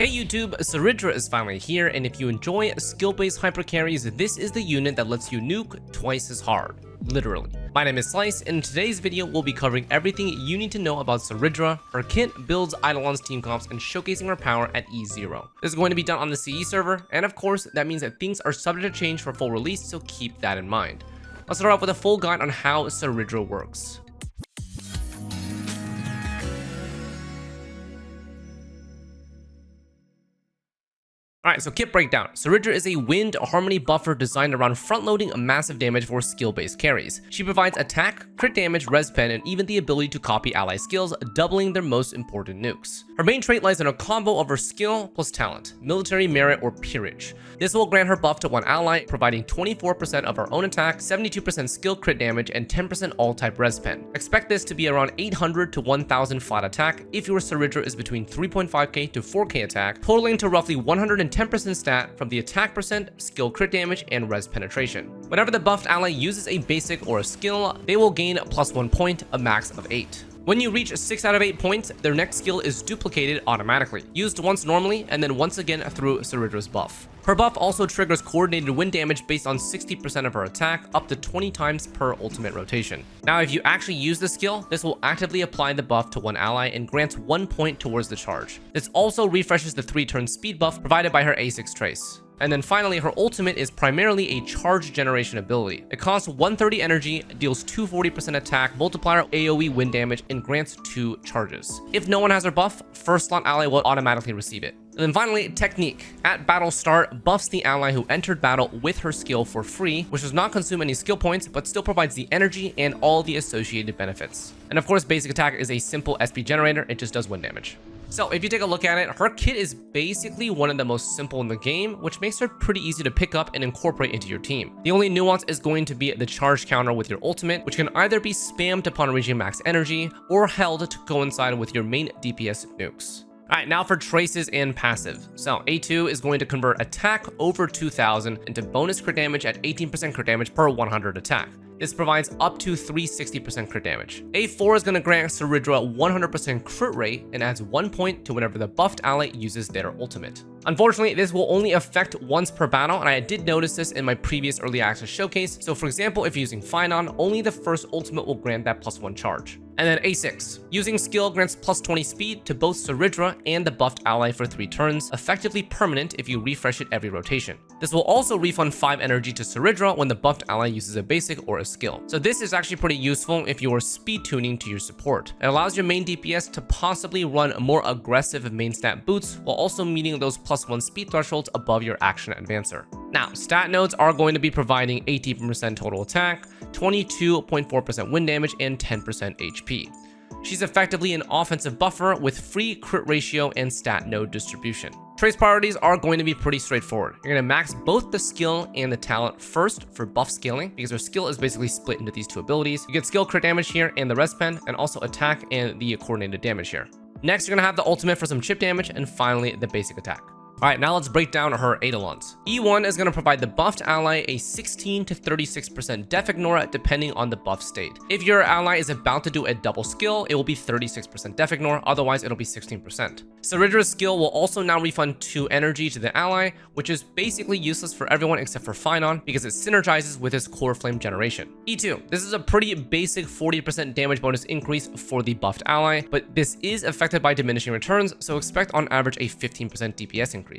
Hey YouTube, Cerydra is finally here, and if you enjoy skill-based hyper carries, this is the unit that lets you nuke twice as hard. Literally. My name is Xlice, and in today's video we'll be covering everything you need to know about Cerydra, her kit, builds, Eidolons, team comps, and showcasing her power at E0. This is going to be done on the CE server, and of course that means that things are subject to change for full release, so keep that in mind. Let's start off with a full guide on how Cerydra works. Alright, so kit breakdown. Cerydra is a wind harmony buffer designed around front-loading massive damage for skill-based carries. She provides attack, crit damage, res pen, and even the ability to copy ally skills, doubling their most important nukes. Her main trait lies in a combo of her skill plus talent, military merit, or peerage. This will grant her buff to one ally, providing 24% of her own attack, 72% skill crit damage, and 10% all-type res pen. Expect this to be around 800 to 1000 flat attack if your Cerydra is between 3.5k to 4k attack, totaling to roughly 110% stat from the attack percent, skill crit damage, and res penetration. Whenever the buffed ally uses a basic or a skill, they will gain +1 point, a max of 8. When you reach 6 out of 8 points, their next skill is duplicated automatically, used once normally and then once again through Cerydra's buff. Her buff also triggers coordinated wind damage based on 60% of her attack, up to 20 times per ultimate rotation. Now, if you actually use the skill, this will actively apply the buff to one ally and grants 1 point towards the charge. This also refreshes the 3-turn speed buff provided by her A6 trace. And then finally, her ultimate is primarily a charge generation ability. It costs 130 energy, deals 240% attack, multiplier AoE wind damage, and grants 2 charges. If no one has her buff, first slot ally will automatically receive it. And then finally, technique. At battle start, buffs the ally who entered battle with her skill for free, which does not consume any skill points, but still provides the energy and all the associated benefits. And of course, basic attack is a simple SP generator, it just does wind damage. So if you take a look at it, her kit is basically one of the most simple in the game, which makes her pretty easy to pick up and incorporate into your team. The only nuance is going to be the charge counter with your ultimate, which can either be spammed upon reaching max energy or held to coincide with your main DPS nukes. Alright, now for traces and passive. So A2 is going to convert attack over 2000 into bonus crit damage at 18% crit damage per 100 attack. This provides up to 360% crit damage. A4 is going to grant Cerydra 100% crit rate and adds 1 point to whenever the buffed ally uses their ultimate. Unfortunately, this will only affect once per battle, and I did notice this in my previous early access showcase. So for example, if using Finon, only the first ultimate will grant that +1 charge. And then A6. Using skill grants +20 speed to both Cerydra and the buffed ally for 3 turns, effectively permanent if you refresh it every rotation. This will also refund 5 energy to Cerydra when the buffed ally uses a basic or a skill. So this is actually pretty useful if you are speed tuning to your support. It allows your main DPS to possibly run more aggressive main stat boots while also meeting those +1 speed thresholds above your action advancer. Now, stat nodes are going to be providing 18% total attack, 22.4% wind damage, and 10% HP. She's effectively an offensive buffer with free crit ratio and stat node distribution. Trace priorities are going to be pretty straightforward. You're going to max both the skill and the talent first for buff scaling, because her skill is basically split into these 2 abilities. You get skill crit damage here and the res pen, and also attack and the coordinated damage here. Next, you're going to have the ultimate for some chip damage, and finally the basic attack. Alright, now let's break down her Eidolons. E1 is going to provide the buffed ally a 16 to 36% def ignore depending on the buff state. If your ally is about to do a double skill, it will be 36% def ignore, otherwise it'll be 16%. Cerydra's skill will also now refund 2 energy to the ally, which is basically useless for everyone except for Finon because it synergizes with his core flame generation. E2, this is a pretty basic 40% damage bonus increase for the buffed ally, but this is affected by diminishing returns, so expect on average a 15% DPS increase.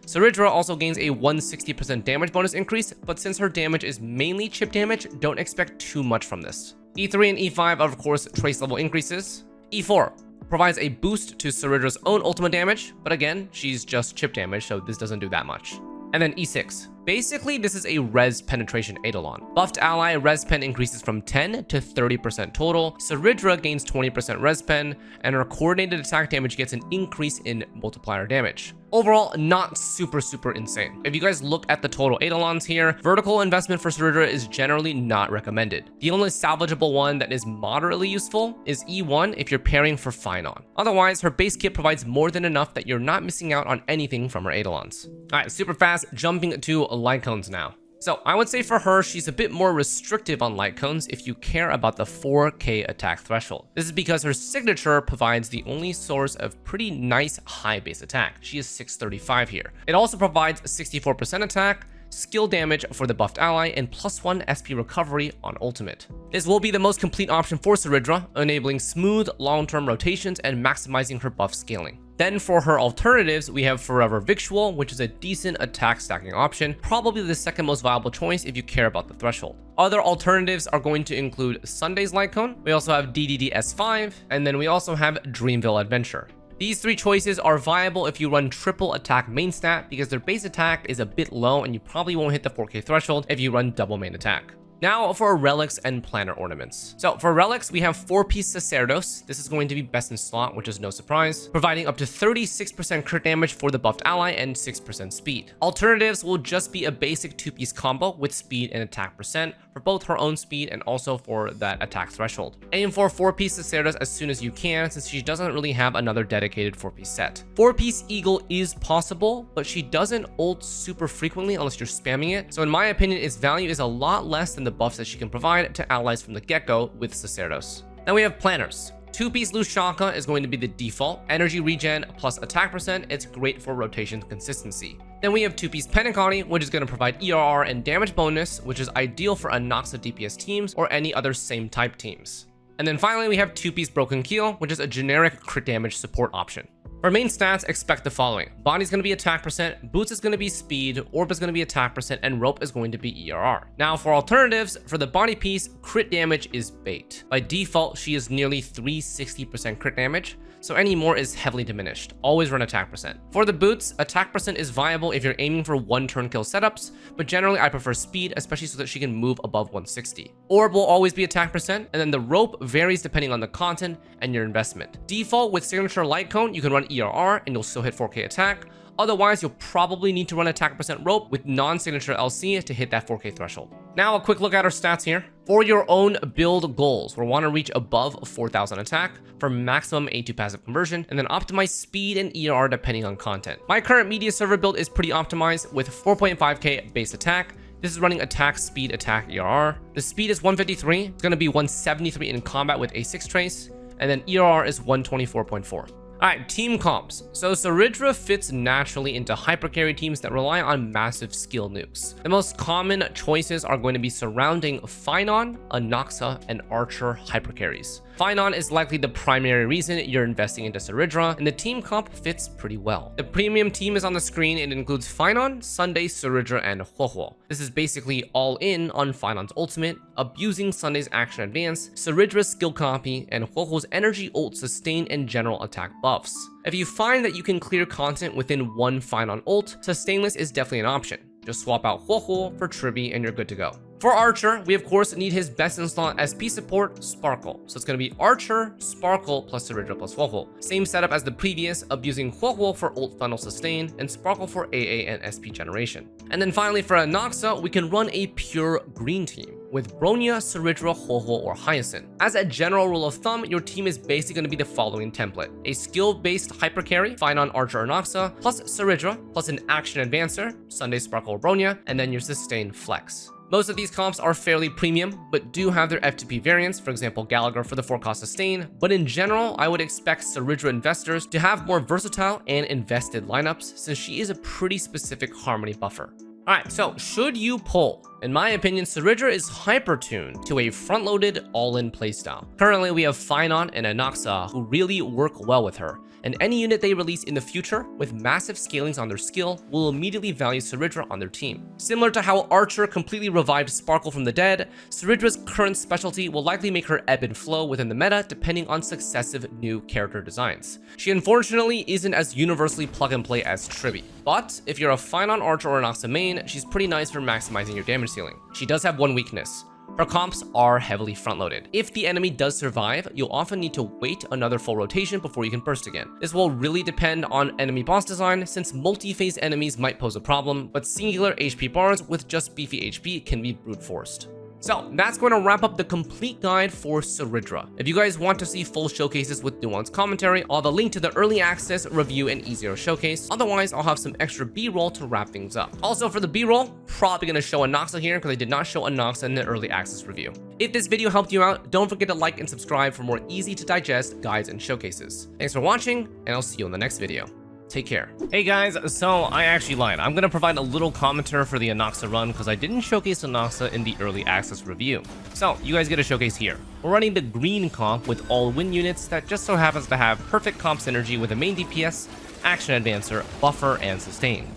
Cerydra also gains a 160% damage bonus increase, but since her damage is mainly chip damage, don't expect too much from this. E3 and E5 are of course trace level increases. E4 provides a boost to Cerydra's own ultimate damage, but again, she's just chip damage, so this doesn't do that much. And then E6. Basically, this is a res penetration Eidolon. Buffed ally res pen increases from 10 to 30% total. Cerydra gains 20% res pen, and her coordinated attack damage gets an increase in multiplier damage. Overall, not super insane. If you guys look at the total Eidolons here, vertical investment for Cerydra is generally not recommended. The only salvageable one that is moderately useful is E1 if you're pairing for Finon. Otherwise, her base kit provides more than enough that you're not missing out on anything from her Eidolons. Alright, super fast, jumping to Lycones now. So I would say for her, she's a bit more restrictive on light cones if you care about the 4k attack threshold. This is because her signature provides the only source of pretty nice high base attack. She is 635 here. It also provides 64% attack, skill damage for the buffed ally, and +1 SP recovery on ultimate. This will be the most complete option for Cerydra, enabling smooth long-term rotations and maximizing her buff scaling. Then for her alternatives, we have Forever Victual, which is a decent attack stacking option, probably the second most viable choice if you care about the threshold. Other alternatives are going to include Sunday's Light Cone, we also have DDD S5, and then we also have Dreamville Adventure. These three choices are viable if you run triple attack main stat because their base attack is a bit low and you probably won't hit the 4k threshold if you run double main attack. Now for relics and planner ornaments. So for relics, we have 4-piece Cerydra. This is going to be best in slot, which is no surprise, providing up to 36% crit damage for the buffed ally and 6% speed. Alternatives will just be a basic 2-piece combo with speed and attack percent for both her own speed and also for that attack threshold. Aim for 4-piece Cerydra as soon as you can since she doesn't really have another dedicated 4-piece set. 4-piece Eagle is possible, but she doesn't ult super frequently unless you're spamming it. So in my opinion, its value is a lot less than the buffs that she can provide to allies from the get-go with Cerydra. Then we have planners. 2-piece Loose Shaka is going to be the default. Energy regen plus attack percent, it's great for rotation consistency. Then we have 2-piece Penacony, which is going to provide ERR and damage bonus, which is ideal for Anaxa DPS teams or any other same type teams. And then finally, we have 2-piece Broken Keel, which is a generic crit damage support option. For main stats, expect the following. Body's going to be attack percent, boots is going to be speed, orb is going to be attack percent, and rope is going to be ERR. Now for alternatives, for the body piece, crit damage is bait. By default, she is nearly 360% crit damage, so any more is heavily diminished. Always run attack percent. For the boots, attack percent is viable if you're aiming for 1 turn kill setups, but generally I prefer speed, especially so that she can move above 160. Orb will always be attack percent, and then the rope varies depending on the content and your investment. Default with signature light cone, you can run ERR and you'll still hit 4k attack. Otherwise, you'll probably need to run attack percent rope with non-signature LC to hit that 4k threshold. Now a quick look at our stats here. For your own build goals, we'll want to reach above 4,000 attack for maximum A2 passive conversion, and then optimize speed and ERR depending on content. My current media server build is pretty optimized with 4.5k base attack. This is running attack, speed, attack, ERR. The speed is 153. It's going to be 173 in combat with A6 trace, and then ERR is 124.4. Alright, team comps. So Cerydra fits naturally into hypercarry teams that rely on massive skill nukes. The most common choices are going to be surrounding Phynon, Anaxa, and Archer hypercarries. Phynon is likely the primary reason you're investing into Cerydra, and the team comp fits pretty well. The premium team is on the screen. It includes Phynon, Sunday, Cerydra, and Huohuo. This is basically all in on Phynon's ultimate, abusing Sunday's action advance, Cerydra's skill copy, and Huohuo's energy ult sustain and general attack buffs. If you find that you can clear content within one Phynon ult, Sustainless is definitely an option. Just swap out Huohuo for Tribi and you're good to go. For Archer, we of course need his best in slot SP support, Sparkle. So it's going to be Archer, Sparkle plus Cerydra plus Huohuo. Same setup as the previous, abusing Huohuo for ult funnel sustain and Sparkle for AA and SP generation. And then finally for Anaxa, we can run a pure green team with Bronya, Cerydra, Huohuo, or Hyacinth. As a general rule of thumb, your team is basically going to be the following template. A skill-based hypercarry, Phynon, Archer, Anaxa, plus Cerydra, plus an action advancer, Sunday, Sparkle, or Bronya, and then your sustain flex. Most of these comps are fairly premium, but do have their FTP variants, for example Gallagher for the 4-cost sustain, but in general, I would expect Cerydra investors to have more versatile and invested lineups, since she is a pretty specific harmony buffer. Alright, so should you pull? In my opinion, Cerydra is hyper-tuned to a front-loaded, all-in playstyle. Currently, we have Phynon and Anaxa who really work well with her, and any unit they release in the future with massive scalings on their skill will immediately value Cerydra on their team. Similar to how Archer completely revived Sparkle from the dead, Cerydra's current specialty will likely make her ebb and flow within the meta depending on successive new character designs. She unfortunately isn't as universally plug-and-play as Tribi, but if you're a Phynon, Archer, or Anaxa main, she's pretty nice for maximizing your damage ceiling. She does have one weakness. Her comps are heavily front-loaded. If the enemy does survive, you'll often need to wait another full rotation before you can burst again. This will really depend on enemy boss design, since multi-phase enemies might pose a problem, but singular HP bars with just beefy HP can be brute forced. So that's going to wrap up the complete guide for Cerydra. If you guys want to see full showcases with nuanced commentary, I'll have a link to the early access, review, and easier showcase. Otherwise, I'll have some extra B-roll to wrap things up. Also for the B-roll, probably going to show Anaxa here because I did not show Anaxa in the early access review. If this video helped you out, don't forget to like and subscribe for more easy to digest guides and showcases. Thanks for watching, and I'll see you in the next video. Take care. Hey guys, so I actually lied. I'm going to provide a little commentary for the Anaxa run because I didn't showcase Anaxa in the early access review. So you guys get a showcase here. We're running the green comp with all win units that just so happens to have perfect comp synergy with a main DPS, action advancer, buffer, and sustain.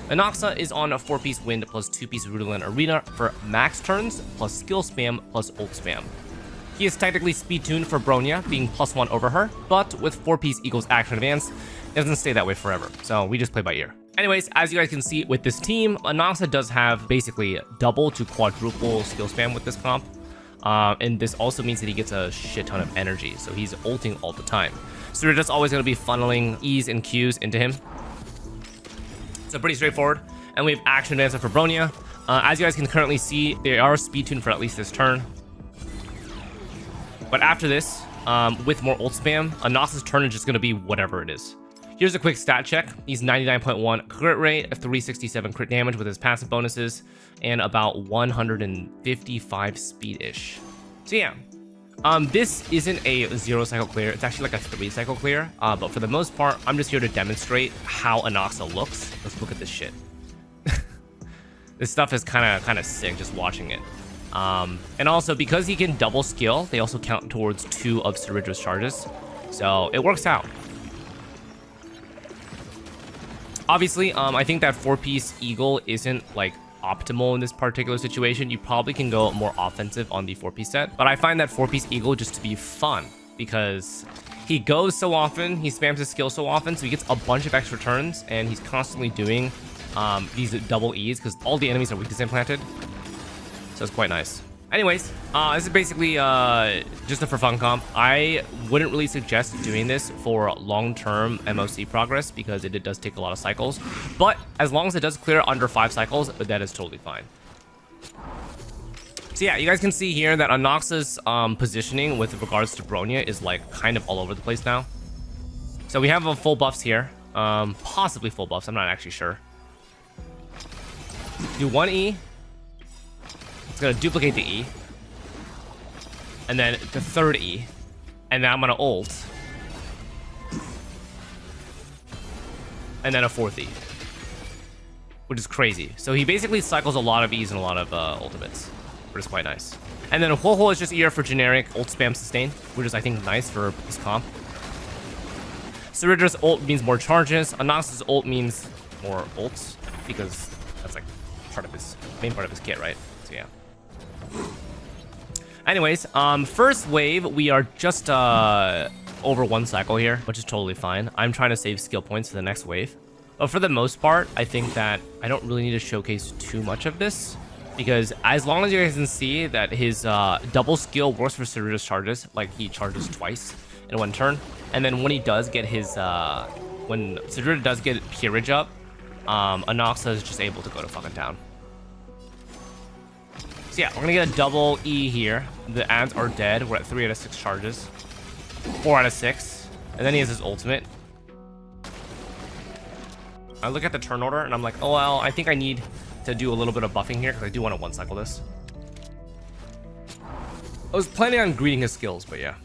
Anaxa is on a 4-piece wind plus 2-piece Rudolin Arena for max turns plus skill spam plus ult spam. He is technically speed tuned for Bronya, being +1 over her, but with 4-piece equals action advance, it doesn't stay that way forever, so we just play by ear. Anyways, as you guys can see with this team, Anaxa does have basically double to quadruple skill spam with this comp, and this also means that he gets a shit ton of energy, so he's ulting all the time. So we're just always going to be funneling E's and Q's into him. So pretty straightforward, and we have action advance for Bronya. As you guys can currently see, they are speed tuned for at least this turn. But after this, with more ult spam, Anaxa's turn is just going to be whatever it is. Here's a quick stat check. He's 99.1 crit rate, 367 crit damage with his passive bonuses, and about 155 speed-ish. So yeah, this isn't a 0 cycle clear. It's actually like a 3 cycle clear. But for the most part, I'm just here to demonstrate how Anaxa looks. Let's look at this shit. This stuff is kind of sick just watching it. And also because he can double skill, they also count towards 2 of Cerydra's charges. So it works out. Obviously, I think that 4-piece Eagle isn't like optimal in this particular situation. You probably can go more offensive on the 4-piece set, but I find that 4-piece Eagle just to be fun because he goes so often, he spams his skill so often, so he gets a bunch of extra turns, and he's constantly doing these double E's because all the enemies are weakness implanted. So it's quite nice. Anyways, this is basically just a for fun comp. I wouldn't really suggest doing this for long-term MOC progress because it does take a lot of cycles. But as long as it does clear under 5 cycles, that is totally fine. So yeah, you guys can see here that Anaxa's positioning with regards to Bronya is like kind of all over the place now. So we have full buffs here, possibly full buffs. I'm not actually sure. Do 1 E. It's gonna duplicate the E, and then the 3rd E, and then I'm gonna ult, and then a 4th E, which is crazy. So he basically cycles a lot of E's and a lot of ultimates, which is quite nice. And then a Ho-Ho is just ER for generic ult spam sustain, which is I think nice for this comp. Cerydra's ult means more charges. Anaxa's ult means more ults because that's like main part of his kit, right? So yeah. Anyways, first wave, we are just over 1 cycle here, which is totally fine. I'm trying to save skill points for the next wave. But for the most part, I think that I don't really need to showcase too much of this because as long as you guys can see that his double skill works for Cerydra's charges, like he charges twice in 1 turn, and then when he does get his, when Cerydra does get peerage up, Anaxa is just able to go to fucking town. So yeah, we're gonna get a double E here. The ads are dead. We're at 3 out of 6 charges. 4 out of 6. And then he has his ultimate. I look at the turn order and I'm like, oh well, I think I need to do a little bit of buffing here because I do want to 1-cycle this. I was planning on greeting his skills, but yeah.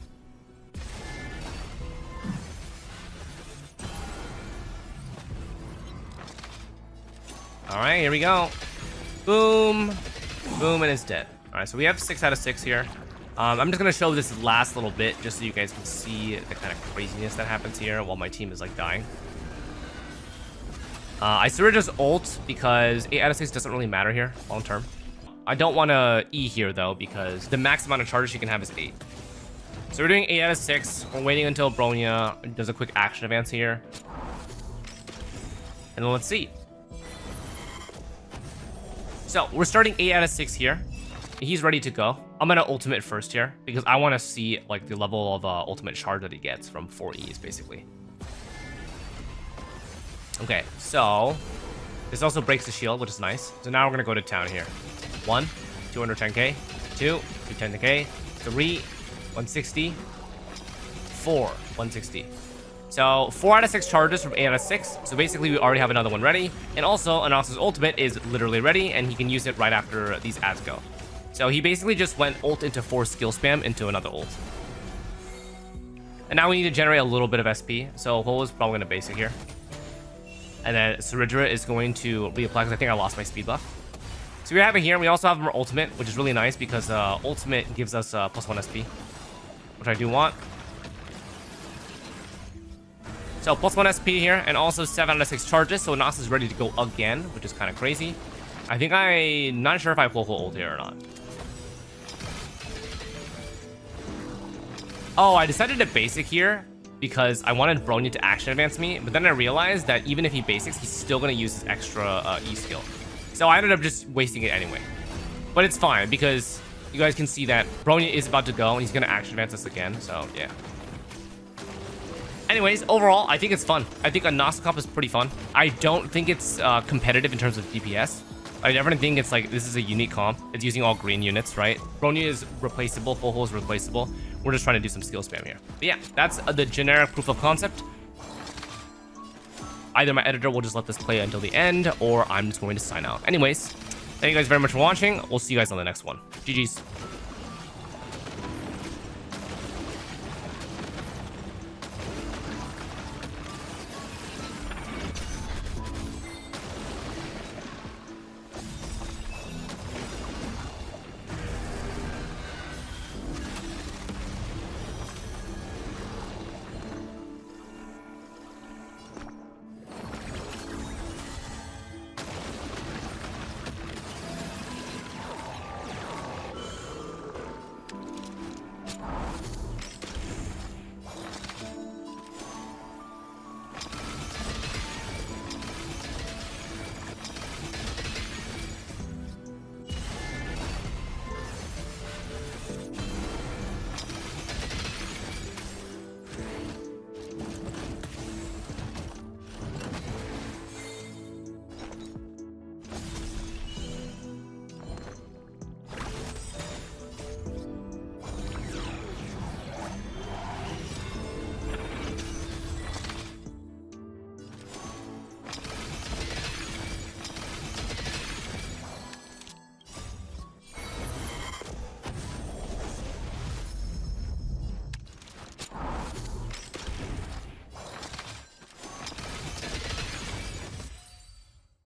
Alright, here we go. Boom. Boom, and it's dead. Alright, so we have 6 out of 6 here. I'm just gonna show this last little bit just so you guys can see the kind of craziness that happens here while my team is like dying. I Cerydra's ult because 8 out of 6 doesn't really matter here long term. I don't want to E here though because the max amount of charges you can have is 8. So we're doing 8 out of 6. We're waiting until Bronya does a quick action advance here. And then let's see. So we're starting 8 out of 6 here. He's ready to go. I'm gonna ultimate first here because I want to see like the level of ultimate charge that he gets from 4 E's basically. Okay, so this also breaks the shield, which is nice. So now we're gonna go to town here. 1, 210k. 2, 210k, 3, 160, 4, 160. So 4 out of 6 charges from 8 out of 6. So basically we already have another one ready. And also Anaxa's ultimate is literally ready and he can use it right after these ads go. So he basically just went ult into 4 skill spam into another ult. And now we need to generate a little bit of SP. So Hole is probably going to basic here. And then Cerydra is going to reapply because I think I lost my speed buff. So we have it here. We also have our ultimate, which is really nice because ultimate gives us +1 SP, which I do want. So +1 SP here, and also 7 out of 6 charges. So Anaxa is ready to go again, which is kind of crazy. I think I'm not sure if I pull ult here or not. Oh, I decided to basic here because I wanted Bronya to action advance me, but then I realized that even if he basics, he's still going to use his extra E skill. So I ended up just wasting it anyway. But it's fine because you guys can see that Bronya is about to go and he's going to action advance us again. So yeah. Anyways, overall, I think it's fun. I think Anaxa comp is pretty fun. I don't think it's competitive in terms of DPS. I definitely think it's like, this is a unique comp. It's using all green units, right? Bronya is replaceable, Full Hole is replaceable. We're just trying to do some skill spam here. But yeah, that's the generic proof of concept. Either my editor will just let this play until the end, or I'm just going to sign out. Anyways, thank you guys very much for watching. We'll see you guys on the next one. GG's.